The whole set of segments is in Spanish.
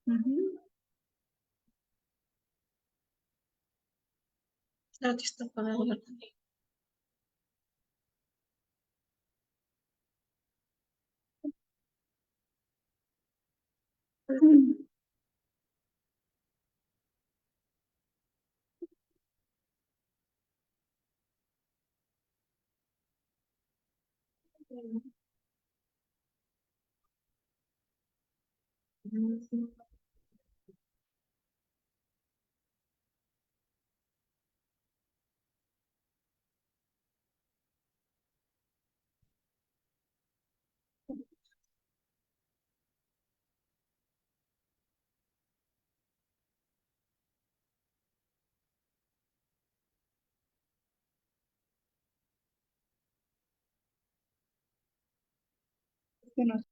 Ujú. Claro que está apagado, ¿verdad? Bueno,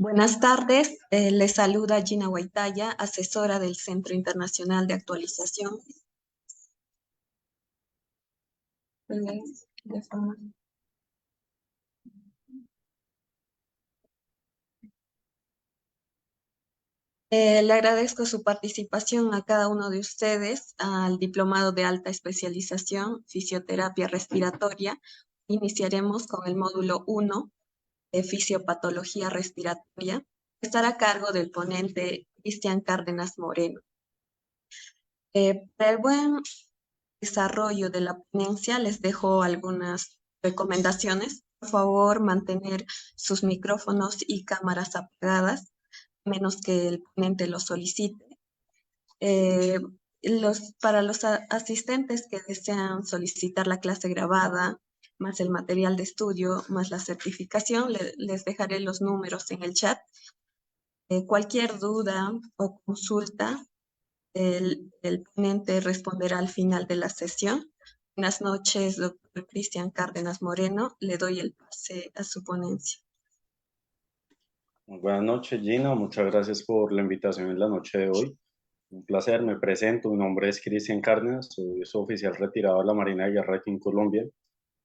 Buenas tardes, les saluda Gina Guaitaya, asesora del Centro Internacional de Actualización. Le agradezco su participación a cada uno de ustedes al Diplomado de Alta Especialización, Fisioterapia Respiratoria. Iniciaremos con el módulo 1 de Fisiopatología Respiratoria. Estará a cargo del ponente Cristian Cárdenas Moreno. Para el buen desarrollo de la ponencia les dejo algunas recomendaciones. Por favor, mantener sus micrófonos y cámaras apagadas, a menos que el ponente lo solicite. Eh, para los asistentes que desean solicitar la clase grabada, más el material de estudio, más la certificación, les dejaré los números en el chat. Cualquier duda o consulta, el ponente responderá al final de la sesión. Buenas noches, doctor Cristian Cárdenas Moreno. Le doy el pase a su ponencia. Buenas noches, Gina. Muchas gracias por la invitación en la noche de hoy. Un placer, me presento. Mi nombre es Cristian Cárdenas, soy oficial retirado de la Marina de Guerra aquí en Colombia,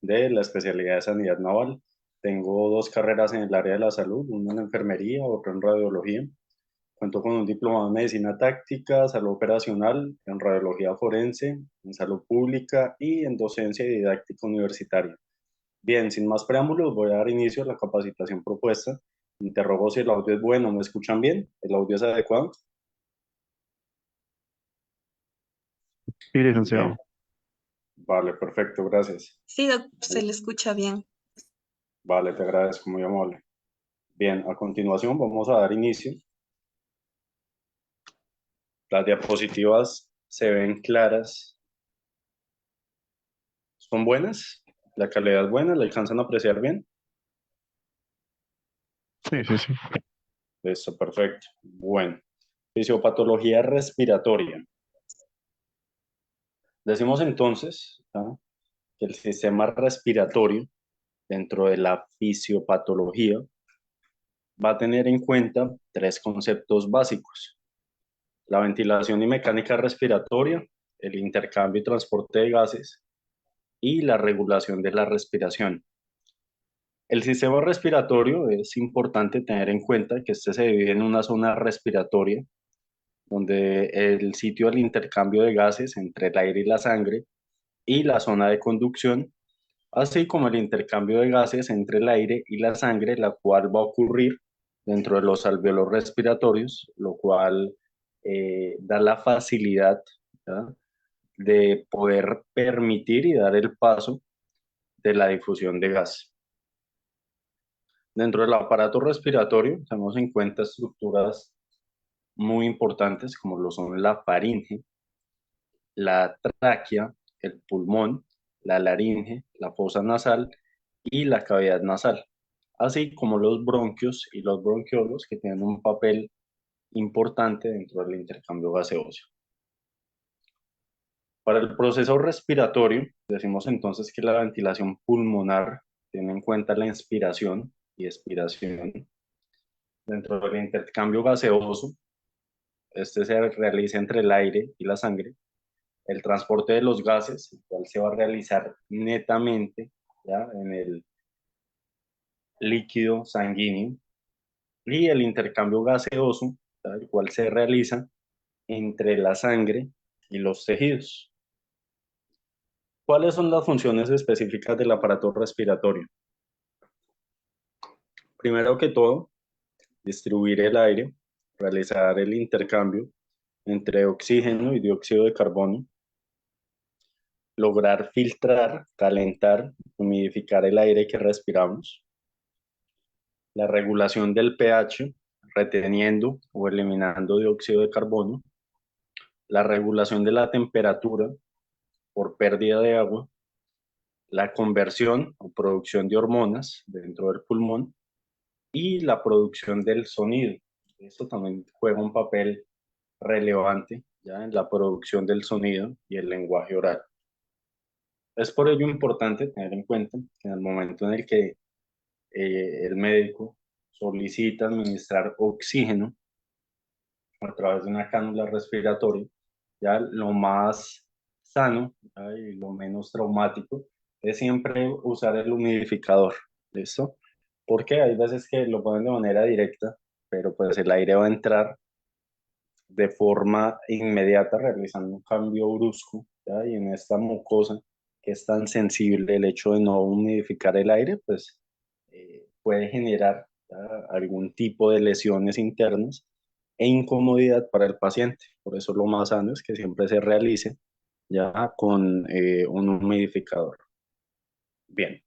de la especialidad de Sanidad Naval. Tengo dos carreras en el área de la salud, una en enfermería, otra en radiología. Cuento con un diploma en medicina táctica, salud operacional, en radiología forense, en salud pública y en docencia y didáctica universitaria. Bien, sin más preámbulos, voy a dar inicio a la capacitación propuesta. Interrogo si el audio es bueno. ¿Me escuchan bien? ¿El audio es adecuado? Sí, licenciado. Bien. Vale, perfecto, gracias. Sí, doctor, se le escucha bien. Vale, te agradezco, muy amable. Bien, a continuación vamos a dar inicio. Las diapositivas se ven claras. ¿Son buenas? ¿La calidad es buena? ¿La alcanzan a apreciar bien? Sí, sí, sí. Listo, perfecto. Bueno, fisiopatología respiratoria. Decimos entonces, ¿no?, que el sistema respiratorio dentro de la fisiopatología va a tener en cuenta tres conceptos básicos: la ventilación y mecánica respiratoria, el intercambio y transporte de gases y la regulación de la respiración. El sistema respiratorio es importante tener en cuenta que este se divide en una zona respiratoria, donde el sitio del intercambio de gases entre el aire y la sangre, y la zona de conducción, así como el intercambio de gases entre el aire y la sangre, la cual va a ocurrir dentro de los alvéolos respiratorios, lo cual da la facilidad, ¿ya?, de poder permitir y dar el paso de la difusión de gas. Dentro del aparato respiratorio tenemos en cuenta estructuras muy importantes como lo son la faringe, la tráquea, el pulmón, la laringe, la fosa nasal y la cavidad nasal, así como los bronquios y los bronquiolos, que tienen un papel importante dentro del intercambio gaseoso. Para el proceso respiratorio, decimos entonces que la ventilación pulmonar tiene en cuenta la inspiración y expiración. Dentro del intercambio gaseoso, este se realiza entre el aire y la sangre. El transporte de los gases, el cual se va a realizar netamente, ¿ya?, en el líquido sanguíneo, y el intercambio gaseoso, ¿ya?, el cual se realiza entre la sangre y los tejidos. ¿Cuáles son las funciones específicas del aparato respiratorio? Primero que todo, distribuir el aire, realizar el intercambio entre oxígeno y dióxido de carbono, lograr filtrar, calentar, humidificar el aire que respiramos, la regulación del pH, reteniendo o eliminando dióxido de carbono, la regulación de la temperatura por pérdida de agua, la conversión o producción de hormonas dentro del pulmón y la producción del sonido. Esto también juega un papel relevante, ya, en la producción del sonido y el lenguaje oral. Es por ello importante tener en cuenta que en el momento en el que el médico solicita administrar oxígeno a través de una cánula respiratoria, ya lo más sano, ¿ya?, y lo menos traumático es siempre usar el humidificador. ¿Listo? Porque hay veces que lo ponen de manera directa, pero pues el aire va a entrar de forma inmediata realizando un cambio brusco, ¿ya?, y en esta mucosa que es tan sensible, el hecho de no humidificar el aire, pues puede generar, ¿ya?, algún tipo de lesiones internas e incomodidad para el paciente. Por eso lo más sano es que siempre se realice ya con un humidificador. Bien.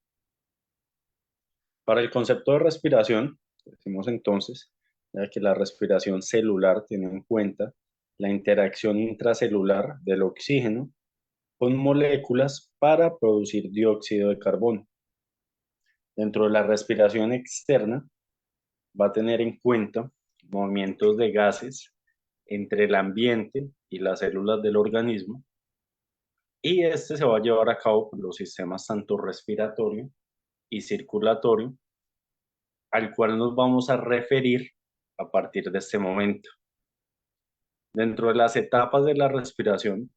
Para el concepto de respiración, decimos entonces ya que la respiración celular tiene en cuenta la interacción intracelular del oxígeno con moléculas para producir dióxido de carbono. Dentro de la respiración externa, va a tener en cuenta movimientos de gases entre el ambiente y las células del organismo, y este se va a llevar a cabo por los sistemas tanto respiratorio y circulatorio, al cual nos vamos a referir a partir de este momento. Dentro de las etapas de la respiración,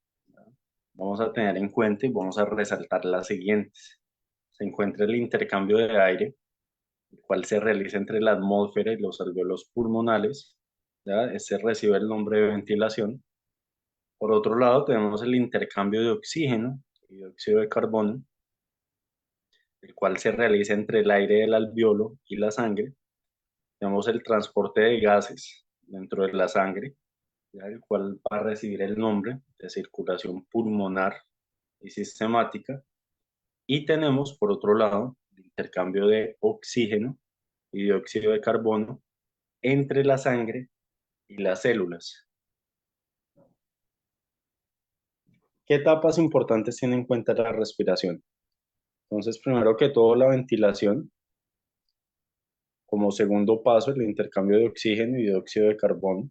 vamos a tener en cuenta y vamos a resaltar las siguientes. Se encuentra el intercambio de aire, el cual se realiza entre la atmósfera y los alvéolos pulmonales. ¿Ya? Este recibe el nombre de ventilación. Por otro lado, tenemos el intercambio de oxígeno y dióxido de carbono, el cual se realiza entre el aire del alvéolo y la sangre. Tenemos el transporte de gases dentro de la sangre, ¿ya? El cual va a recibir el nombre de circulación pulmonar y sistemática. Y tenemos, por otro lado, el intercambio de oxígeno y dióxido de carbono entre la sangre y las células. ¿Qué etapas importantes tiene en cuenta la respiración? Entonces, primero que todo, la ventilación. Como segundo paso, el intercambio de oxígeno y dióxido de carbono.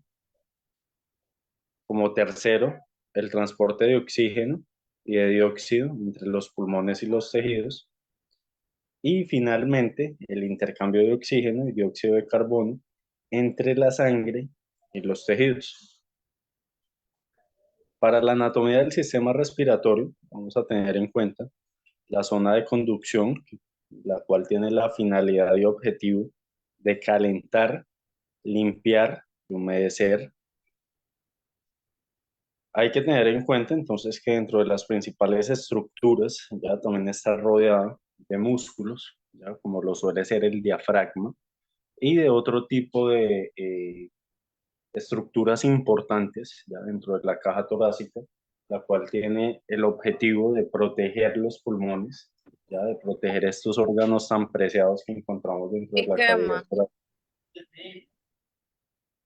Como tercero, el transporte de oxígeno y de dióxido entre los pulmones y los tejidos. Y finalmente, el intercambio de oxígeno y dióxido de carbono entre la sangre y los tejidos. Para la anatomía del sistema respiratorio, vamos a tener en cuenta la zona de conducción, la cual tiene la finalidad y objetivo de calentar, limpiar y humedecer. Hay que tener en cuenta entonces que dentro de las principales estructuras ya también está rodeada de músculos, ya como lo suele ser el diafragma, y de otro tipo de estructuras importantes ya dentro de la caja torácica, la cual tiene el objetivo de proteger los pulmones, ya de proteger estos órganos tan preciados que encontramos dentro de ¿Y la qué cavidad más? torácica,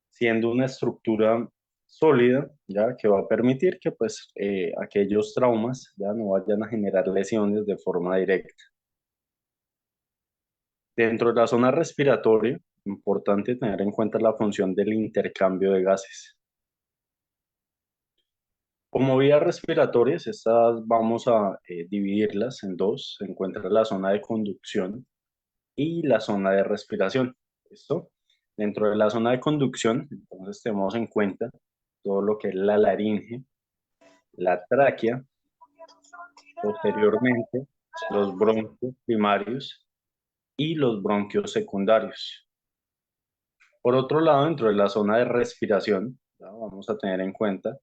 siendo una estructura sólida, ya que va a permitir que pues aquellos traumas ya no vayan a generar lesiones de forma directa. Dentro de la zona respiratoria, importante tener en cuenta la función del intercambio de gases. Como vías respiratorias, estas vamos a dividirlas en dos. Se encuentra la zona de conducción y la zona de respiración. ¿Listo? Dentro de la zona de conducción, entonces tenemos en cuenta todo lo que es la laringe, la tráquea, posteriormente los bronquios primarios y los bronquios secundarios. Por otro lado, dentro de la zona de respiración, ¿ya? Vamos a tener en cuenta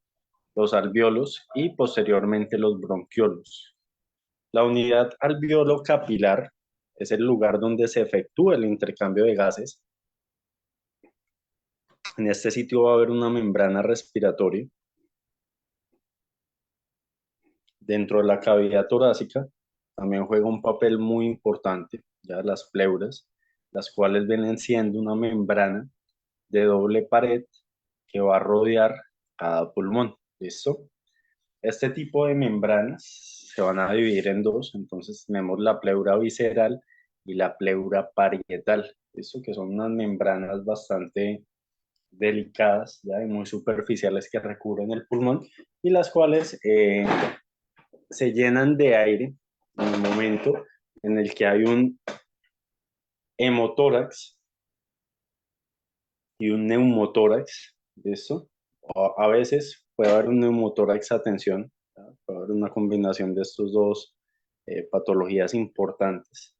los alvéolos y posteriormente los bronquiolos. La unidad alvéolo capilar es el lugar donde se efectúa el intercambio de gases. En este sitio va a haber una membrana respiratoria. Dentro de la cavidad torácica también juega un papel muy importante, ya las pleuras, las cuales vienen siendo una membrana de doble pared que va a rodear cada pulmón. ¿Listo? Este tipo de membranas se van a dividir en dos, entonces tenemos la pleura visceral y la pleura parietal, ¿listo? Que son unas membranas bastante delicadas, ya, y muy superficiales que recubren el pulmón y las cuales se llenan de aire en el momento en el que hay un hemotórax y un neumotórax, ¿listo? A veces puede haber un neumotórax a tensión, ¿ya? Puede haber una combinación de estos dos patologías importantes.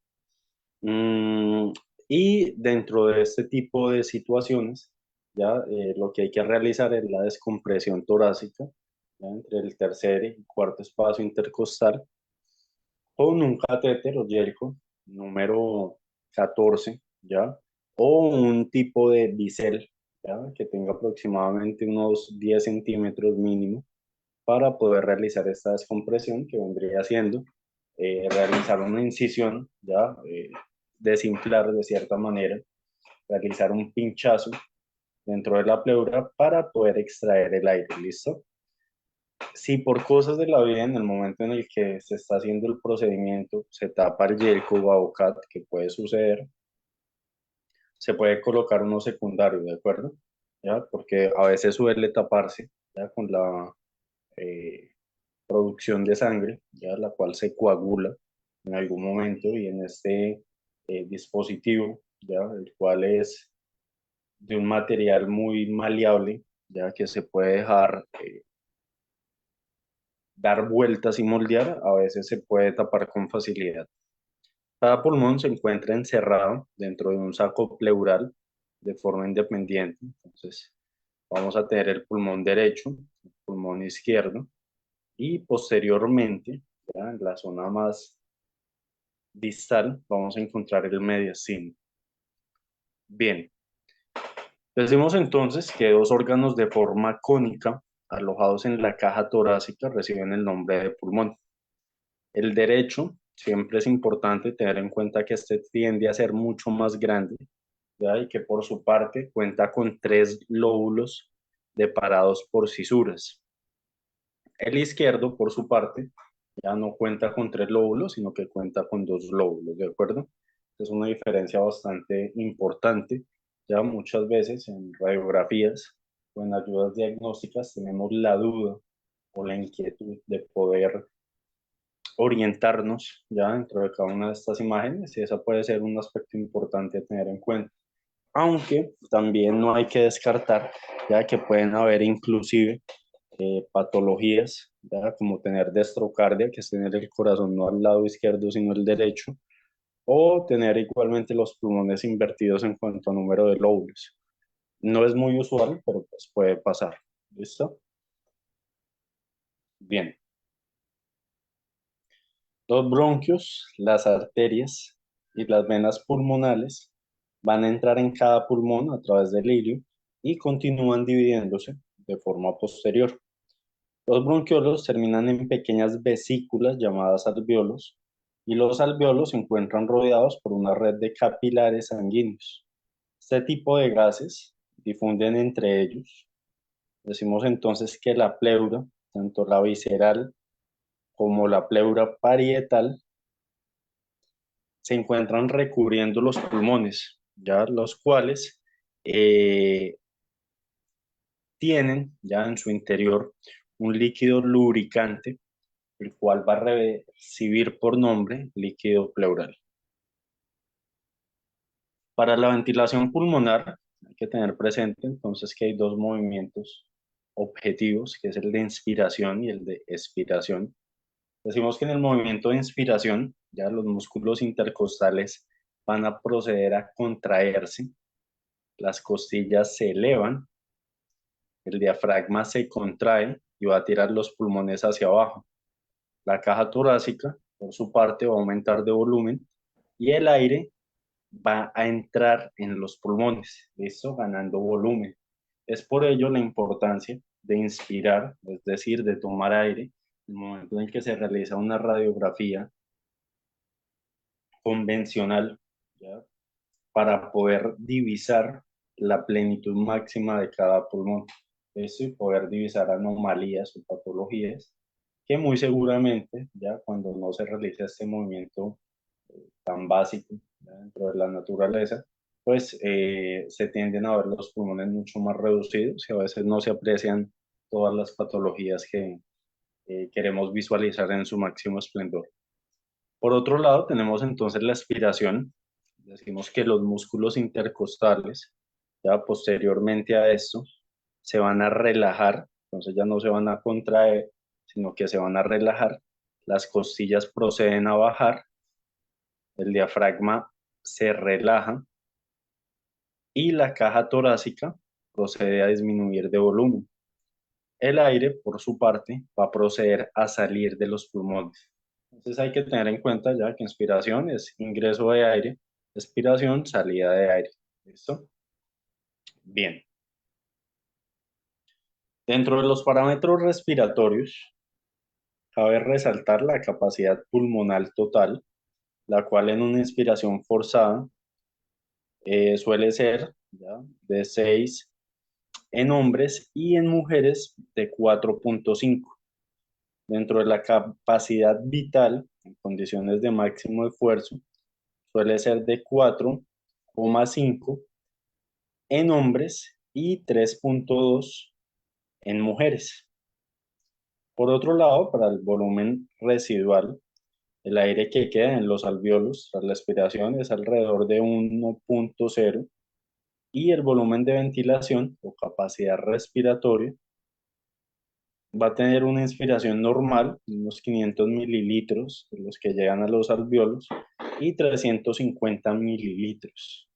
Y dentro de este tipo de situaciones, ya lo que hay que realizar es la descompresión torácica, ¿ya? Entre el tercer y cuarto espacio intercostal, con un catéter o Jericho número 14, ¿ya? O un tipo de bisel, ¿ya? Que tenga aproximadamente unos 10 centímetros mínimo para poder realizar esta descompresión que vendría siendo realizar una incisión, ¿ya? desinflar de cierta manera, realizar un pinchazo dentro de la pleura para poder extraer el aire, ¿listo? Si por cosas de la vida en el momento en el que se está haciendo el procedimiento se tapa el yelco o abocat, que puede suceder, se puede colocar uno secundario, ¿de acuerdo? ¿Ya? Porque a veces suele taparse, ¿ya? Con la eh, producción de sangre, ¿ya? La cual se coagula en algún momento y en este dispositivo, ¿ya? El cual es de un material muy maleable, ya que se puede dejar dar vueltas y moldear, a veces se puede tapar con facilidad. Cada pulmón se encuentra encerrado dentro de un saco pleural de forma independiente. Entonces, vamos a tener el pulmón derecho, el pulmón izquierdo y posteriormente, ya en la zona más distal, vamos a encontrar el mediastino. Bien, decimos entonces que dos órganos de forma cónica alojados en la caja torácica reciben el nombre de pulmón. El derecho, siempre es importante tener en cuenta que este tiende a ser mucho más grande, ¿ya? Y que por su parte cuenta con tres lóbulos separados por cisuras. El izquierdo, por su parte, ya no cuenta con tres lóbulos, sino que cuenta con dos lóbulos, ¿de acuerdo? Es una diferencia bastante importante. Ya muchas veces en radiografías o en ayudas diagnósticas tenemos la duda o la inquietud de poder orientarnos ya dentro de cada una de estas imágenes y esa puede ser un aspecto importante a tener en cuenta. Aunque también no hay que descartar ya que pueden haber inclusive patologías, ya, como tener destrocardia, que es tener el corazón no al lado izquierdo sino el derecho, o tener igualmente los pulmones invertidos en cuanto a número de lóbulos. No es muy usual, pero pues puede pasar. ¿Listo? Bien. Los bronquios, las arterias y las venas pulmonales van a entrar en cada pulmón a través del ilio y continúan dividiéndose de forma posterior. Los bronquiolos terminan en pequeñas vesículas llamadas alveolos y los alveolos se encuentran rodeados por una red de capilares sanguíneos. Este tipo de gases difunden entre ellos. Decimos entonces que la pleura, tanto la visceral como la pleura parietal, se encuentran recubriendo los pulmones, ya los cuales eh, tienen ya en su interior un líquido lubricante, el cual va a recibir por nombre líquido pleural. Para la ventilación pulmonar hay que tener presente entonces que hay dos movimientos objetivos, que es el de inspiración y el de expiración. Decimos que en el movimiento de inspiración ya los músculos intercostales van a proceder a contraerse, las costillas se elevan, el diafragma se contrae y va a tirar los pulmones hacia abajo. La caja torácica, por su parte, va a aumentar de volumen y el aire va a entrar en los pulmones, esto ganando volumen. Es por ello la importancia de inspirar, es decir, de tomar aire, en el momento en que se realiza una radiografía convencional, ¿ya? Para poder divisar la plenitud máxima de cada pulmón. Eso y poder divisar anomalías o patologías que muy seguramente, ya cuando no se realiza este movimiento tan básico, ¿ya? Dentro de la naturaleza, pues se tienden a ver los pulmones mucho más reducidos y a veces no se aprecian todas las patologías que queremos visualizar en su máximo esplendor. Por otro lado, tenemos entonces la expiración. Decimos que los músculos intercostales, ya posteriormente a esto, se van a relajar, entonces ya no se van a contraer, sino que se van a relajar. Las costillas proceden a bajar, el diafragma se relaja y la caja torácica procede a disminuir de volumen. El aire, por su parte, va a proceder a salir de los pulmones. Entonces hay que tener en cuenta ya que inspiración es ingreso de aire, expiración, salida de aire. ¿Listo? Bien. Dentro de los parámetros respiratorios, cabe resaltar la capacidad pulmonar total, la cual en una inspiración forzada suele ser, ¿ya?, de 6 en hombres y en mujeres de 4,5. Dentro de la capacidad vital, en condiciones de máximo esfuerzo, suele ser de 4,5 en hombres y 3,2 en mujeres. Por otro lado, para el volumen residual, el aire que queda en los alvéolos tras la expiración es alrededor de 1,0 y el volumen de ventilación o capacidad respiratoria va a tener una inspiración normal, unos 500 mililitros, de los que llegan a los alvéolos, y 350 mililitros.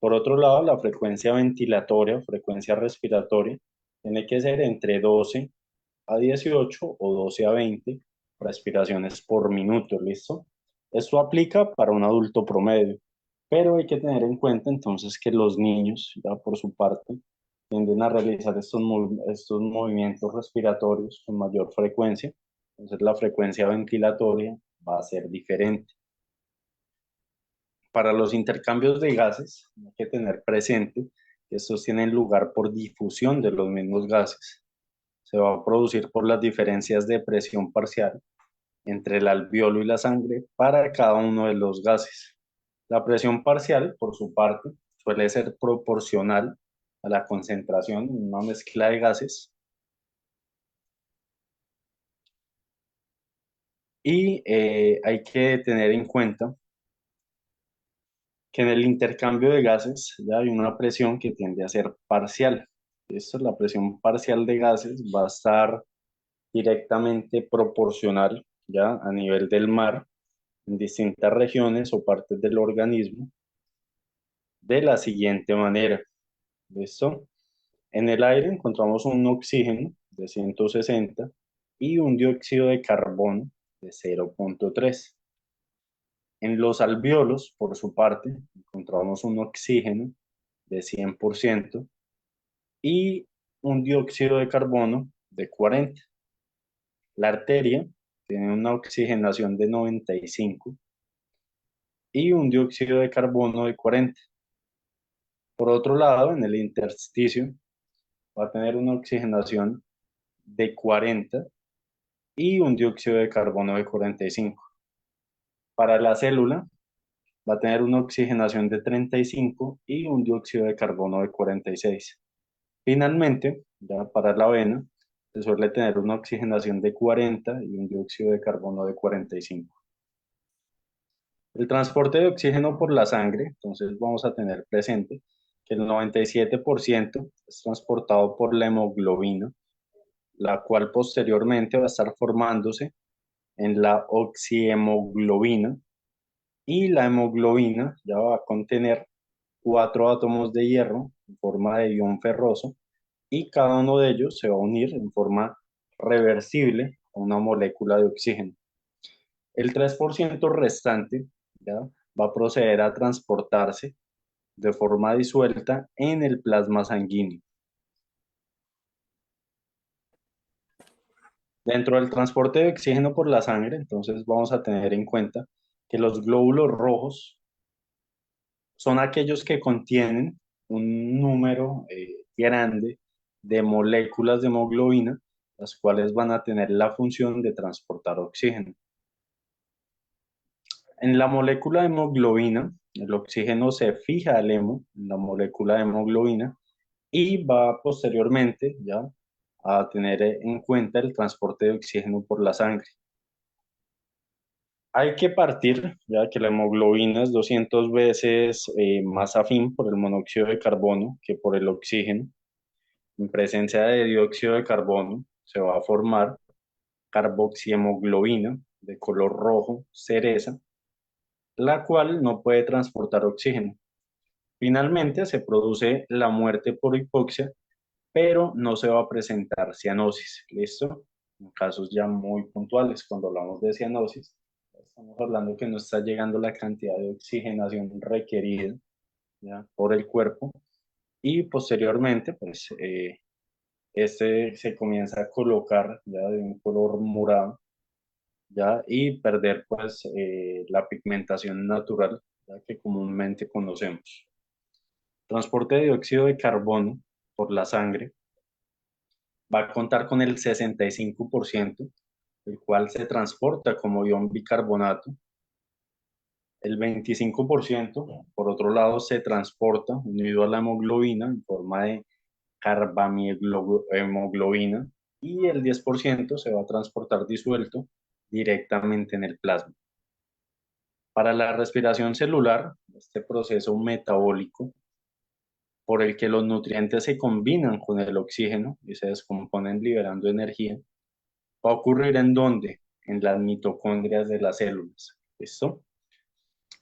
Por otro lado, la frecuencia ventilatoria, frecuencia respiratoria, tiene que ser entre 12 a 18 o 12 a 20 respiraciones por minuto, ¿listo? Esto aplica para un adulto promedio, pero hay que tener en cuenta entonces que los niños, ya por su parte, tienden a realizar estos movimientos respiratorios con mayor frecuencia, entonces la frecuencia ventilatoria va a ser diferente. Para los intercambios de gases, hay que tener presente que estos tienen lugar por difusión de los mismos gases. Se va a producir por las diferencias de presión parcial entre el alvéolo y la sangre para cada uno de los gases. La presión parcial, por su parte, suele ser proporcional a la concentración en una mezcla de gases y hay que tener en cuenta que en el intercambio de gases ya hay una presión que tiende a ser parcial. Esto, la presión parcial de gases va a estar directamente proporcional ya a nivel del mar en distintas regiones o partes del organismo de la siguiente manera. ¿Listo? En el aire encontramos un oxígeno de 160 y un dióxido de carbono de 0,3. En los alvéolos, por su parte, encontramos un oxígeno de 100% y un dióxido de carbono de 40. La arteria tiene una oxigenación de 95 y un dióxido de carbono de 40. Por otro lado, en el intersticio va a tener una oxigenación de 40 y un dióxido de carbono de 45. Para la célula va a tener una oxigenación de 35 y un dióxido de carbono de 46. Finalmente, ya para la vena, se suele tener una oxigenación de 40 y un dióxido de carbono de 45. El transporte de oxígeno por la sangre, entonces vamos a tener presente que el 97% es transportado por la hemoglobina, la cual posteriormente va a estar formándose en la oxihemoglobina, y la hemoglobina ya va a contener 4 átomos de hierro en forma de ion ferroso y cada uno de ellos se va a unir en forma reversible a una molécula de oxígeno. El 3% restante ya va a proceder a transportarse de forma disuelta en el plasma sanguíneo. Dentro del transporte de oxígeno por la sangre, entonces vamos a tener en cuenta que los glóbulos rojos son aquellos que contienen un número grande de moléculas de hemoglobina, las cuales van a tener la función de transportar oxígeno. En la molécula de hemoglobina, el oxígeno se fija al hemo, en la molécula de hemoglobina, y va posteriormente ya a tener en cuenta el transporte de oxígeno por la sangre. Hay que partir, ya que la hemoglobina es 200 veces más afín por el monóxido de carbono que por el oxígeno. En presencia de dióxido de carbono se va a formar carboxihemoglobina de color rojo cereza, la cual no puede transportar oxígeno. Finalmente se produce la muerte por hipoxia, pero no se va a presentar cianosis. ¿Listo? En casos ya muy puntuales, cuando hablamos de cianosis, estamos hablando que no está llegando la cantidad de oxigenación requerida ya por el cuerpo y posteriormente, pues, este se comienza a colocar ya de un color morado ¿ya? Y perder pues la pigmentación natural, ¿ya? Que comúnmente conocemos. Transporte de dióxido de carbono por la sangre va a contar con el 65%, el cual se transporta como ion bicarbonato. El 25%, por otro lado, se transporta unido a la hemoglobina en forma de carbamidhemoglobina, y el 10% se va a transportar disuelto directamente en el plasma. Para la respiración celular, este proceso metabólico por el que los nutrientes se combinan con el oxígeno y se descomponen liberando energía, va a ocurrir ¿en dónde? En las mitocondrias de las células. ¿Listo?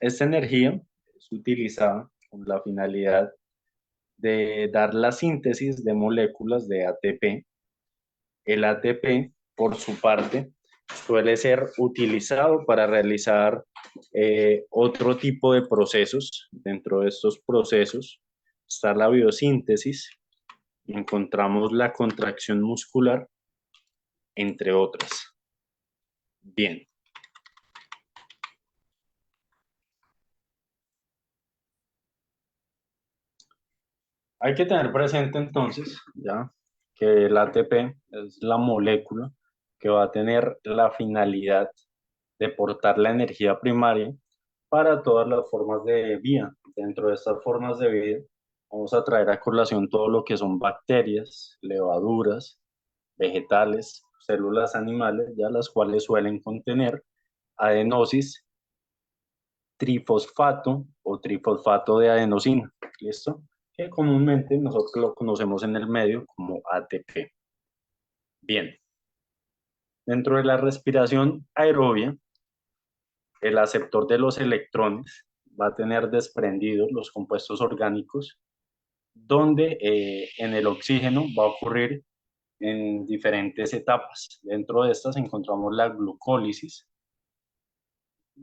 Esta energía es utilizada con la finalidad de dar la síntesis de moléculas de ATP. El ATP, por su parte, suele ser utilizado para realizar otro tipo de procesos. Dentro de estos procesos está la biosíntesis, encontramos la contracción muscular, entre otras. Bien, hay que tener presente entonces, ya, que el ATP es la molécula que va a tener la finalidad de portar la energía primaria para todas las formas de vida. Dentro de estas formas de vida, vamos a traer a colación todo lo que son bacterias, levaduras, vegetales, células animales, ya las cuales suelen contener adenosis, trifosfato o trifosfato de adenosina. ¿Listo? Que comúnmente nosotros lo conocemos en el medio como ATP. Bien, dentro de la respiración aerobia, el aceptor de los electrones va a tener desprendidos los compuestos orgánicos, donde en el oxígeno va a ocurrir en diferentes etapas. Dentro de estas encontramos la glucólisis,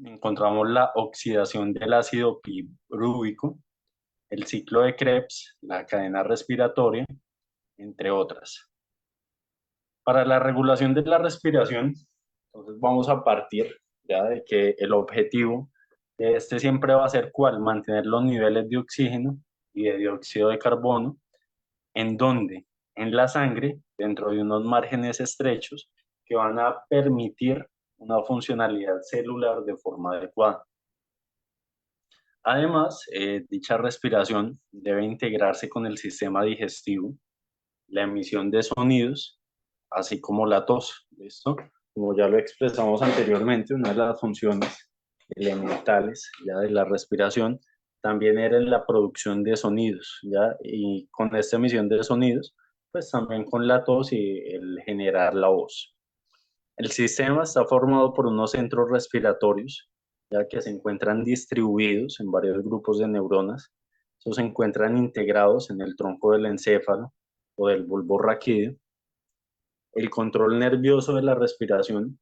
encontramos la oxidación del ácido pirúvico, el ciclo de Krebs, la cadena respiratoria, entre otras. Para la regulación de la respiración, entonces vamos a partir ya de que el objetivo de este siempre va a ser ¿cuál? Mantener los niveles de oxígeno y de dióxido de carbono, en donde en la sangre, dentro de unos márgenes estrechos que van a permitir una funcionalidad celular de forma adecuada. Además, dicha respiración debe integrarse con el sistema digestivo, la emisión de sonidos, así como la tos. ¿Listo? Como ya lo expresamos anteriormente, una de las funciones elementales ya de la respiración también era la producción de sonidos, ¿ya? Y con esta emisión de sonidos, pues también con la tos y el generar la voz. El sistema está formado por unos centros respiratorios, ya que se encuentran distribuidos en varios grupos de neuronas. Estos se encuentran integrados en el tronco del encéfalo o del bulbo raquídeo. El control nervioso de la respiración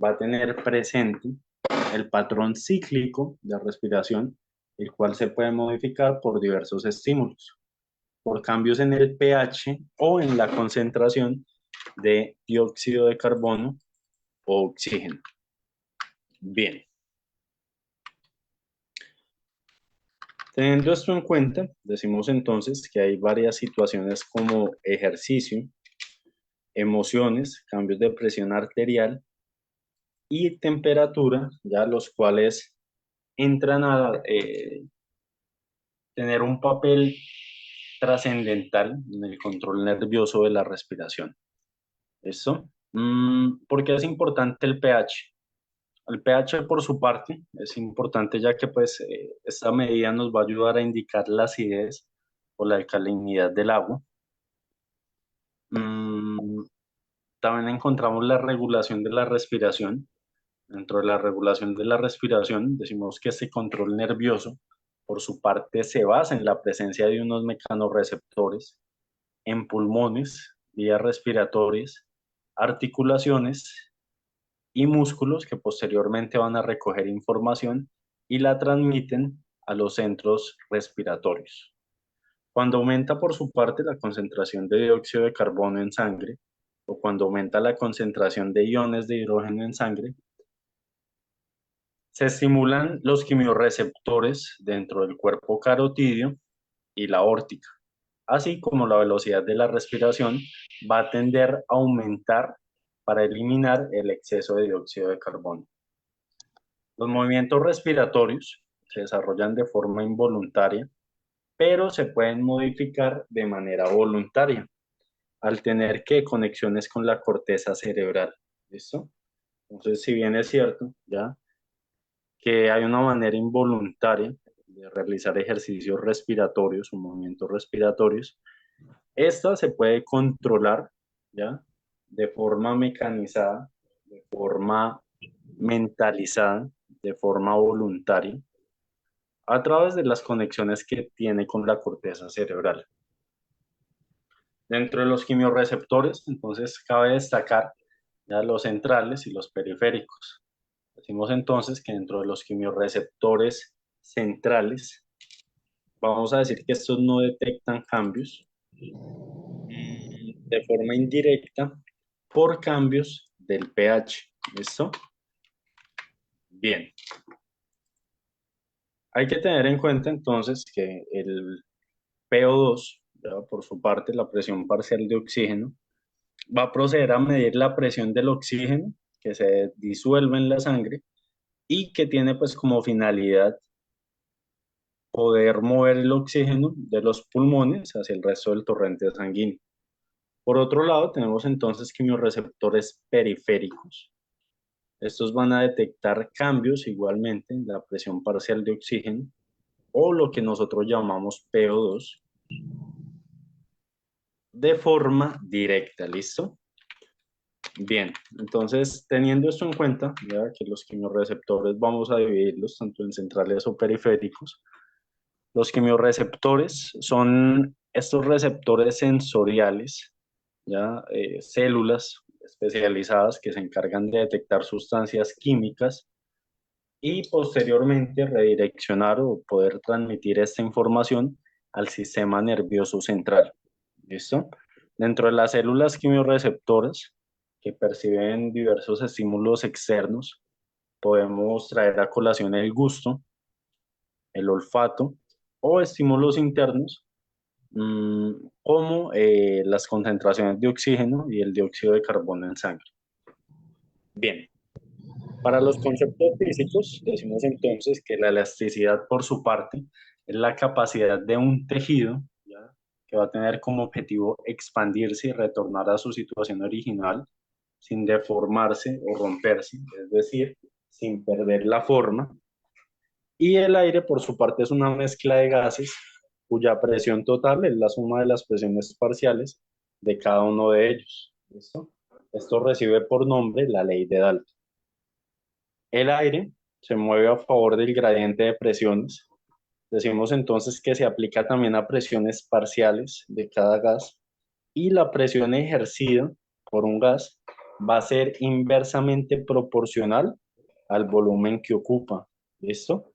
va a tener presente el patrón cíclico de respiración, el cual se puede modificar por diversos estímulos, por cambios en el pH o en la concentración de dióxido de carbono o oxígeno. Bien. Teniendo esto en cuenta, decimos entonces que hay varias situaciones como ejercicio, emociones, cambios de presión arterial y temperatura, ya los cuales entran a tener un papel trascendental en el control nervioso de la respiración. ¿Esto? ¿Por qué es importante el pH? El pH por su parte es importante ya que pues esta medida nos va a ayudar a indicar la acidez o la alcalinidad del agua. Mm, También encontramos la regulación de la respiración. Dentro de la regulación de la respiración decimos que este control nervioso por su parte se basa en la presencia de unos mecanorreceptores en pulmones, vías respiratorias, articulaciones y músculos que posteriormente van a recoger información y la transmiten a los centros respiratorios. Cuando aumenta por su parte la concentración de dióxido de carbono en sangre o cuando aumenta la concentración de iones de hidrógeno en sangre, Se estimulan los quimiorreceptores dentro del cuerpo carotídeo y la órtica, así como la velocidad de la respiración va a tender a aumentar para eliminar el exceso de dióxido de carbono. Los movimientos respiratorios se desarrollan de forma involuntaria, pero se pueden modificar de manera voluntaria al tener que conexiones con la corteza cerebral. ¿Listo? Entonces, si bien es cierto, ya que hay una manera involuntaria de realizar ejercicios respiratorios o movimientos respiratorios, esta se puede controlar, ¿ya? De forma mecanizada, de forma mentalizada, de forma voluntaria, a través de las conexiones que tiene con la corteza cerebral. Dentro de los quimiorreceptores, entonces, cabe destacar ya los centrales y los periféricos. Decimos entonces que dentro de los quimiorreceptores centrales, vamos a decir que estos no detectan cambios de forma indirecta por cambios del pH. ¿Listo? Bien. Hay que tener en cuenta entonces que el PO2, ya, por su parte, la presión parcial de oxígeno, va a proceder a medir la presión del oxígeno que se disuelve en la sangre y que tiene pues como finalidad poder mover el oxígeno de los pulmones hacia el resto del torrente sanguíneo. Por otro lado, tenemos entonces quimiorreceptores periféricos. Estos van a detectar cambios igualmente en la presión parcial de oxígeno o lo que nosotros llamamos PO2 de forma directa, ¿listo? Bien, entonces teniendo esto en cuenta, ya que los quimiorreceptores vamos a dividirlos tanto en centrales o periféricos. Los quimiorreceptores son estos receptores sensoriales, ya células especializadas que se encargan de detectar sustancias químicas y posteriormente redireccionar o poder transmitir esta información al sistema nervioso central. ¿Listo? Dentro de las células quimiorreceptoras que perciben diversos estímulos externos, podemos traer a colación el gusto, el olfato o estímulos internos, como las concentraciones de oxígeno y el dióxido de carbono en sangre. Bien, para los conceptos físicos, decimos entonces que la elasticidad, por su parte, es la capacidad de un tejido, ¿ya?, que va a tener como objetivo expandirse y retornar a su situación original sin deformarse o romperse, es decir, sin perder la forma. Y el aire, por su parte, es una mezcla de gases cuya presión total es la suma de las presiones parciales de cada uno de ellos. ¿Listo? Esto recibe por nombre la ley de Dalton. El aire se mueve a favor del gradiente de presiones. Decimos entonces que se aplica también a presiones parciales de cada gas y la presión ejercida por un gas va a ser inversamente proporcional al volumen que ocupa. ¿Listo?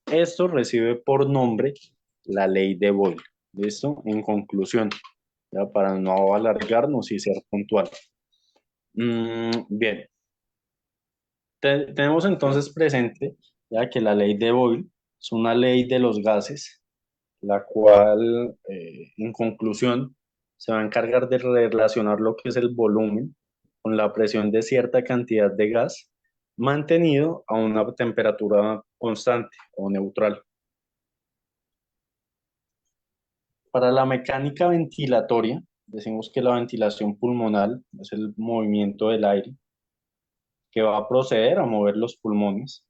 Esto recibe por nombre la ley de Boyle. ¿Listo? En conclusión, ya para no alargarnos y ser puntual. Bien, tenemos entonces presente ya que la ley de Boyle es una ley de los gases, la cual, en conclusión, se va a encargar de relacionar lo que es el volumen con la presión de cierta cantidad de gas mantenido a una temperatura constante o neutral. Para la mecánica ventilatoria, decimos que la ventilación pulmonar es el movimiento del aire que va a proceder a mover los pulmones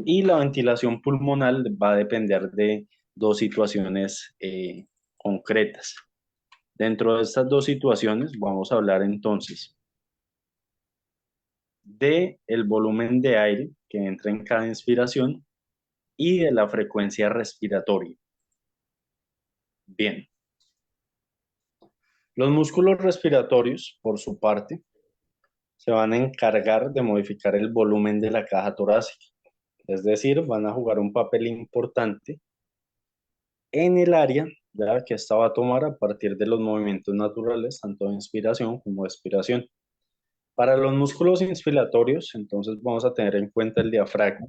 y la ventilación pulmonar va a depender de dos situaciones concretas. Dentro de estas dos situaciones vamos a hablar entonces de el volumen de aire que entra en cada inspiración y de la frecuencia respiratoria. Bien. Los músculos respiratorios, por su parte, se van a encargar de modificar el volumen de la caja torácica. Es decir, van a jugar un papel importante en el área, ya que esta va a tomar a partir de los movimientos naturales, tanto de inspiración como de expiración. Para los músculos inspiratorios, entonces vamos a tener en cuenta el diafragma,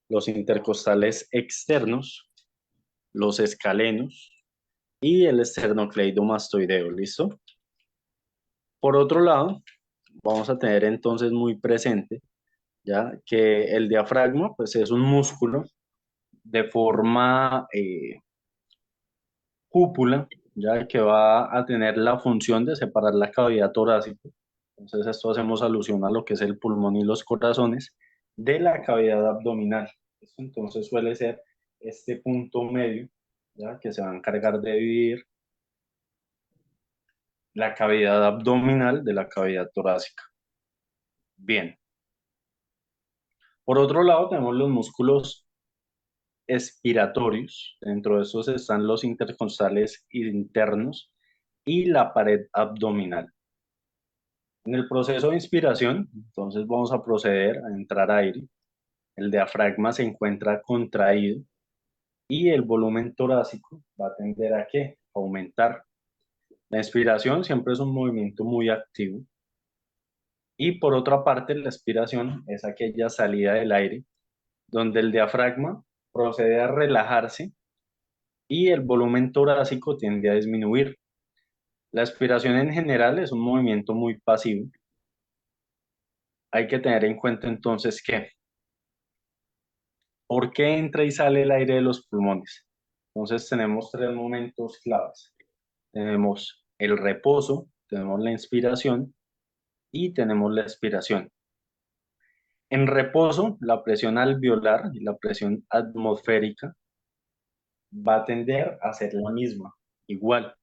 los intercostales externos, los escalenos y el esternocleidomastoideo, ¿listo? Por otro lado, vamos a tener entonces muy presente, ya que el diafragma, pues es un músculo de forma cúpula, ya que va a tener la función de separar la cavidad torácica. Entonces, esto hacemos alusión a lo que es el pulmón y los corazones de la cavidad abdominal. Esto entonces suele ser este punto medio, ya que se va a encargar de dividir la cavidad abdominal de la cavidad torácica. Bien. Por otro lado, tenemos los músculos expiratorios. Dentro de estos están los intercostales internos y la pared abdominal. En el proceso de inspiración, entonces vamos a proceder a entrar aire. El diafragma se encuentra contraído y el volumen torácico va a tender a ¿qué? Aumentar. La inspiración siempre es un movimiento muy activo y por otra parte la expiración es aquella salida del aire donde el diafragma procede a relajarse y el volumen torácico tiende a disminuir. La expiración en general es un movimiento muy pasivo. Hay que tener en cuenta entonces que ¿por qué entra y sale el aire de los pulmones? Entonces tenemos tres momentos claves. Tenemos el reposo, tenemos la inspiración y tenemos la expiración. En reposo, la presión alveolar y la presión atmosférica va a tender a ser la misma, igual.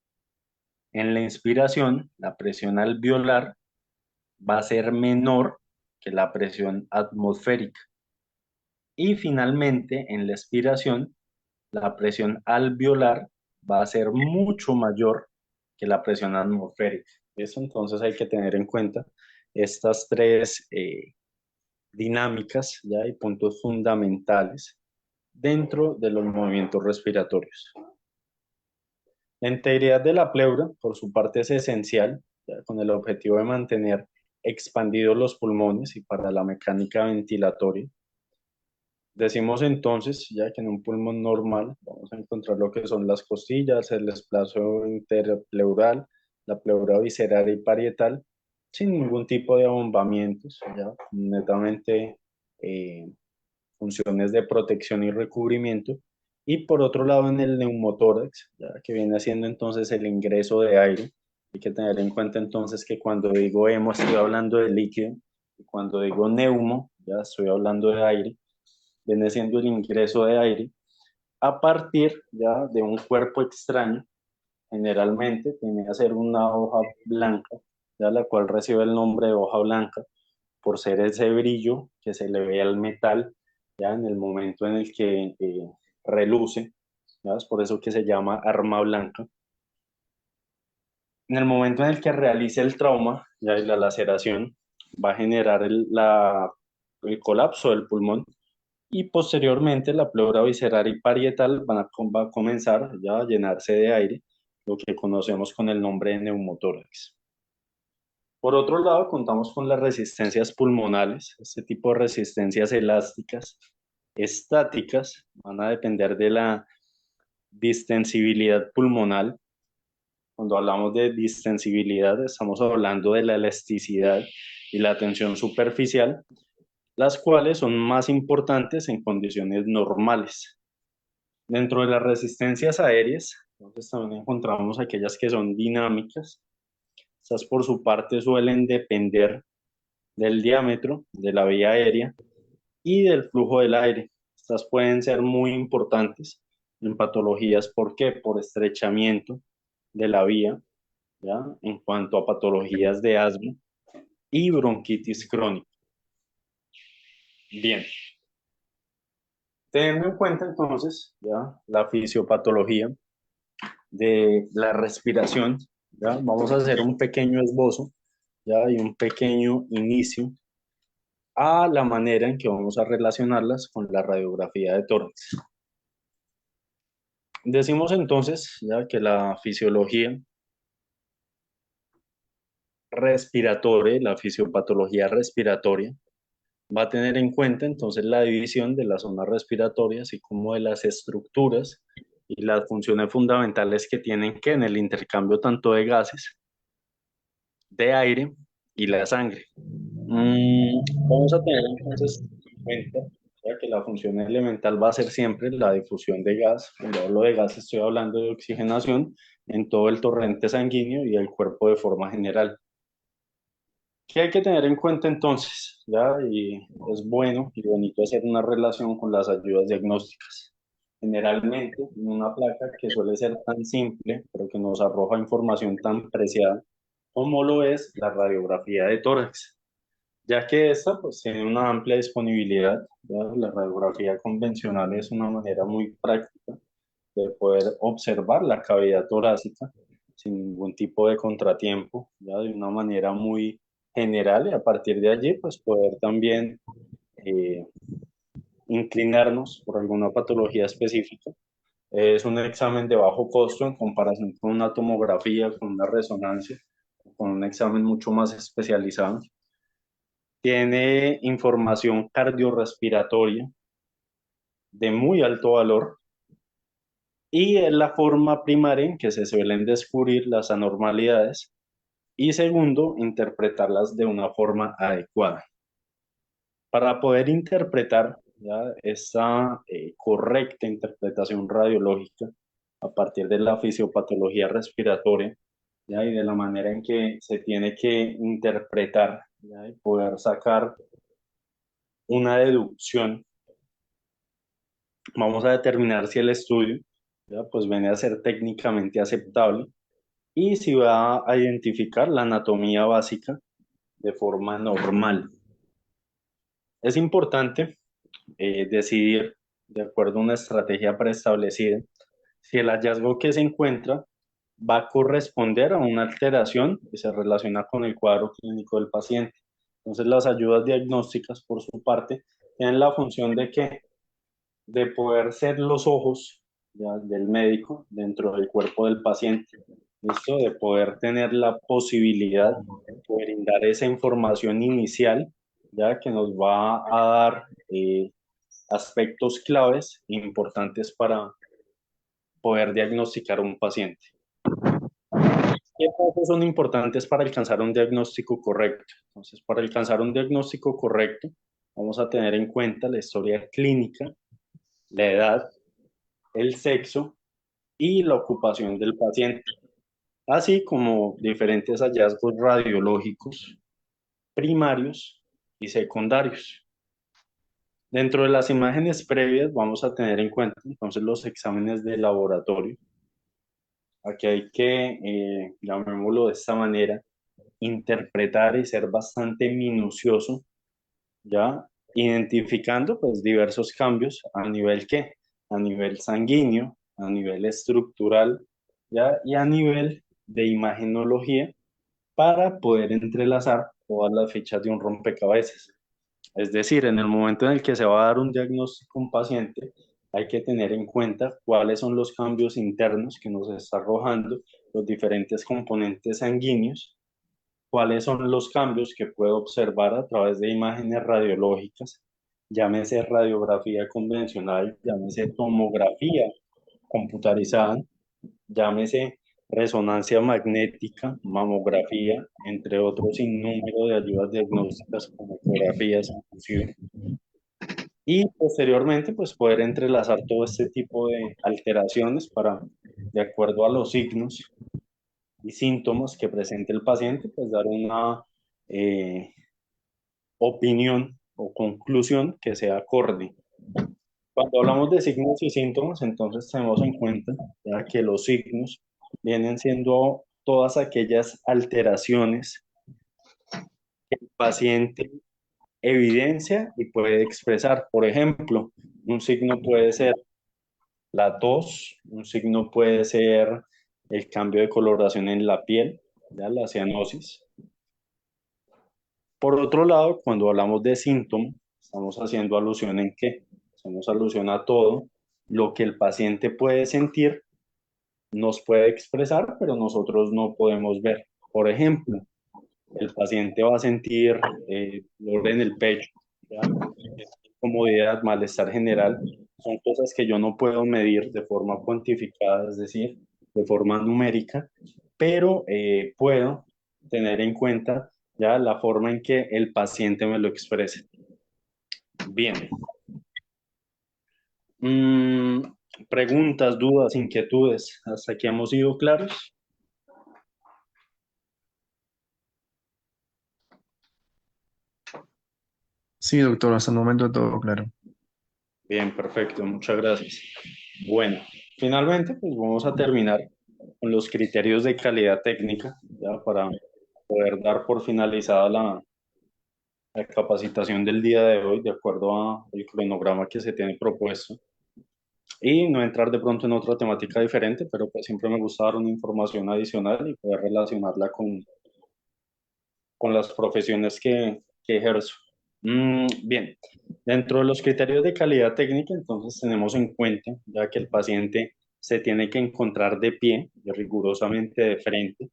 En la inspiración, la presión alveolar va a ser menor que la presión atmosférica. Y finalmente, en la expiración, la presión alveolar va a ser mucho mayor que la presión atmosférica. Eso entonces hay que tener en cuenta estas tres dinámicas ¿ya? Y puntos fundamentales dentro de los movimientos respiratorios. La integridad de la pleura, por su parte, es esencial ¿ya? Con el objetivo de mantener expandidos los pulmones y para la mecánica ventilatoria. Decimos entonces, ya que en un pulmón normal vamos a encontrar lo que son las costillas, el desplazo interpleural, la pleura visceral y parietal, sin ningún tipo de abombamientos, ya netamente eh, funciones de protección y recubrimiento. Y por otro lado, en el neumotórax, ya que viene haciendo entonces el ingreso de aire, hay que tener en cuenta entonces que cuando digo hemo estoy hablando de líquido, y cuando digo neumo, ya estoy hablando de aire, viene siendo el ingreso de aire a partir ya de un cuerpo extraño, generalmente tiene a ser una hoja blanca, ya la cual recibe el nombre de hoja blanca por ser ese brillo que se le ve al metal ya en el momento en el que reluce, ¿ya? Es por eso que se llama arma blanca. En el momento en el que realice el trauma, ya y la laceración, va a generar el colapso del pulmón y posteriormente la pleura visceral y parietal va a comenzar ya a llenarse de aire, lo que conocemos con el nombre de neumotórax. Por otro lado, contamos con las resistencias pulmonales. Este tipo de resistencias elásticas, estáticas, van a depender de la distensibilidad pulmonar. Cuando hablamos de distensibilidad, estamos hablando de la elasticidad y la tensión superficial, las cuales son más importantes en condiciones normales. Dentro de las resistencias aéreas, entonces también encontramos aquellas que son dinámicas. Estas por su parte suelen depender del diámetro de la vía aérea y del flujo del aire. Estas pueden ser muy importantes en patologías, ¿por qué? Por estrechamiento de la vía, ¿ya? En cuanto a patologías de asma y bronquitis crónica. Bien, teniendo en cuenta entonces ya la fisiopatología de la respiración, ¿ya? Vamos a hacer un pequeño esbozo ¿ya? Y un pequeño inicio a la manera en que vamos a relacionarlas con la radiografía de tórax. Decimos entonces ya que la fisiología respiratoria, la fisiopatología respiratoria, va a tener en cuenta entonces la división de la zona respiratoria, así como de las estructuras y las funciones fundamentales que tienen que en el intercambio tanto de gases, de aire y la sangre. Vamos a tener entonces en cuenta ya que la función elemental va a ser siempre la difusión de gas. Cuando hablo de gas estoy hablando de oxigenación en todo el torrente sanguíneo y el cuerpo de forma general. ¿Qué hay que tener en cuenta entonces? ¿Ya? Y es bueno y bonito hacer una relación con las ayudas diagnósticas. Generalmente, en una placa que suele ser tan simple, pero que nos arroja información tan preciada, como lo es la radiografía de tórax, ya que esta pues, tiene una amplia disponibilidad. ¿Ya? La radiografía convencional es una manera muy práctica de poder observar la cavidad torácica sin ningún tipo de contratiempo, ya de una manera muy general y a partir de allí pues poder también eh, inclinarnos por alguna patología específica. Es un examen de bajo costo en comparación con una tomografía, con una resonancia, con un examen mucho más especializado. Tiene información cardiorrespiratoria de muy alto valor y es la forma primaria en que se suelen descubrir las anormalidades y segundo, interpretarlas de una forma adecuada. Para poder interpretar ya, esta correcta interpretación radiológica a partir de la fisiopatología respiratoria ya, y de la manera en que se tiene que interpretar ya, y poder sacar una deducción, vamos a determinar si el estudio ya, pues viene a ser técnicamente aceptable y si va a identificar la anatomía básica de forma normal. Es importante decidir, de acuerdo a una estrategia preestablecida, si el hallazgo que se encuentra va a corresponder a una alteración que se relaciona con el cuadro clínico del paciente. Entonces, las ayudas diagnósticas, por su parte, tienen la función de que de poder ser los ojos ya, del médico dentro del cuerpo del paciente. Esto de poder tener la posibilidad de brindar esa información inicial, ya que nos va a dar aspectos claves importantes para poder diagnosticar un paciente. ¿Qué pasos son importantes para alcanzar un diagnóstico correcto? Entonces, para alcanzar un diagnóstico correcto, vamos a tener en cuenta la historia clínica, la edad, el sexo y la ocupación del paciente, así como diferentes hallazgos radiológicos primarios y secundarios. Dentro de las imágenes previas vamos a tener en cuenta entonces los exámenes de laboratorio. Aquí hay que, llamémoslo de esta manera, interpretar y ser bastante minucioso, ¿ya? Identificando pues diversos cambios a nivel ¿qué? A nivel sanguíneo, a nivel estructural, ¿ya? Y a nivel de imagenología para poder entrelazar todas las fichas de un rompecabezas. Es decir, en el momento en el que se va a dar un diagnóstico a un paciente, hay que tener en cuenta cuáles son los cambios internos que nos está arrojando los diferentes componentes sanguíneos, cuáles son los cambios que puedo observar a través de imágenes radiológicas, llámese radiografía convencional, llámese tomografía computarizada, llámese resonancia magnética, mamografía, entre otros sinnúmero de ayudas diagnósticas como ecografías inclusive. Y posteriormente, pues poder entrelazar todo este tipo de alteraciones para, de acuerdo a los signos y síntomas que presente el paciente, pues dar una eh, opinión o conclusión que sea acorde. Cuando hablamos de signos y síntomas, entonces tenemos en cuenta ya que los signos vienen siendo todas aquellas alteraciones que el paciente evidencia y puede expresar. Por ejemplo, un signo puede ser la tos, un signo puede ser el cambio de coloración en la piel, ¿ya? La cianosis. Por otro lado, cuando hablamos de síntomas, estamos haciendo alusión en qué? Hacemos alusión a todo lo que el paciente puede sentir, nos puede expresar, pero nosotros no podemos ver. Por ejemplo, el paciente va a sentir dolor en el pecho, ¿ya? Incomodidad, malestar general, son cosas que yo no puedo medir de forma cuantificada, es decir, de forma numérica, pero puedo tener en cuenta ya la forma en que el paciente me lo exprese. Bien. Mm, preguntas, dudas, inquietudes. ¿Hasta aquí hemos sido claros? Sí, doctor, hasta el momento todo claro. Bien, perfecto. Muchas gracias. Bueno, finalmente, pues vamos a terminar con los criterios de calidad técnica, ya para poder dar por finalizada la capacitación del día de hoy, de acuerdo al cronograma que se tiene propuesto. Y no entrar de pronto en otra temática diferente, pero pues siempre me gusta dar una información adicional y poder relacionarla con las profesiones que ejerzo. Bien, dentro de los criterios de calidad técnica, entonces tenemos en cuenta, ya que el paciente se tiene que encontrar de pie, y rigurosamente de frente.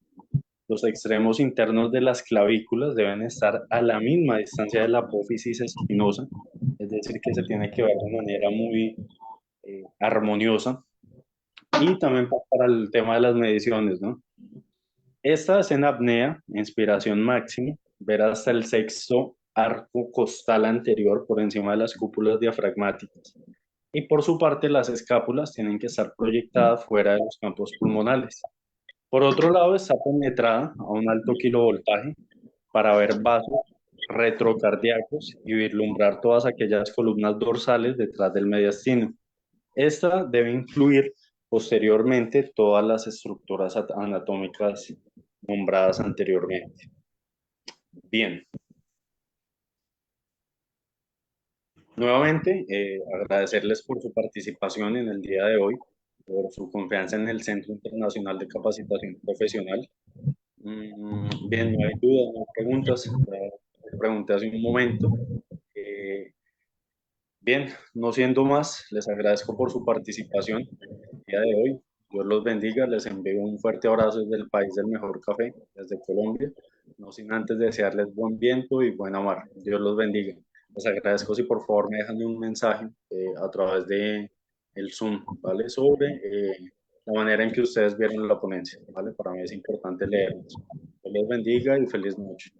Los extremos internos de las clavículas deben estar a la misma distancia de la apófisis espinosa, es decir, que se tiene que ver de manera muy armoniosa. Y también para el tema de las mediciones, ¿no? Esta es en apnea, inspiración máxima, ver hasta el sexto arco costal anterior por encima de las cúpulas diafragmáticas. Y por su parte, las escápulas tienen que estar proyectadas fuera de los campos pulmonales. Por otro lado, está penetrada a un alto kilovoltaje para ver vasos retrocardíacos y vislumbrar todas aquellas columnas dorsales detrás del mediastino. Esta debe incluir posteriormente todas las estructuras anatómicas nombradas anteriormente. Bien, nuevamente agradecerles por su participación en el día de hoy, por su confianza en el Centro Internacional de Capacitación Profesional. Bien, no hay dudas, no hay preguntas. Ya pregunté hace un momento. Eh, Bien, no siendo más, les agradezco por su participación el día de hoy. Dios los bendiga, les envío un fuerte abrazo desde el país del mejor café, desde Colombia, no sin antes desearles buen viento y buena mar. Dios los bendiga. Les agradezco si por favor me dejan un mensaje a través de el Zoom, ¿vale? Sobre la manera en que ustedes vieron la ponencia, ¿vale? Para mí es importante leerlos. Dios los bendiga y feliz noche.